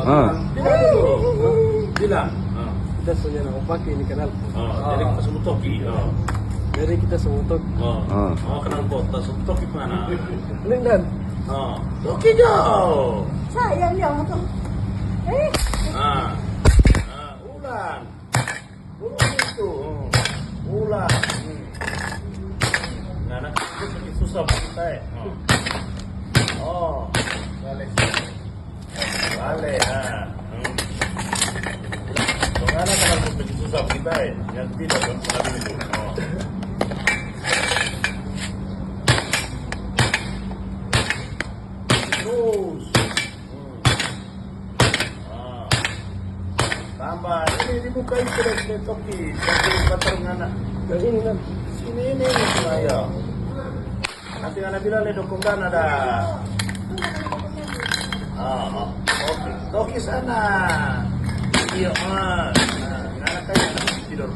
Bilang dulu. Bilang. Kita soalnya nak pakai ini kenal. Jadi kita sebut Toki. Jadi kita semua Kenal kota sebut Toki mana? Lindan. Toki jauh. Sayang dia motor. Ulan. Ulan itu. Ulan. Nah, anak itu sedikit susah kita. Balik. Balik. Soalnya kalau sedikit susah kita, yang tidak pernah dulu. Terus. Tambah ini dibuka itu dari Toki, dari pertengahan. Dari ini kan. Ini saya. Nanti anak bilang dukung dan ada. Oke. Toki sana. Iya, anak kayak tidur.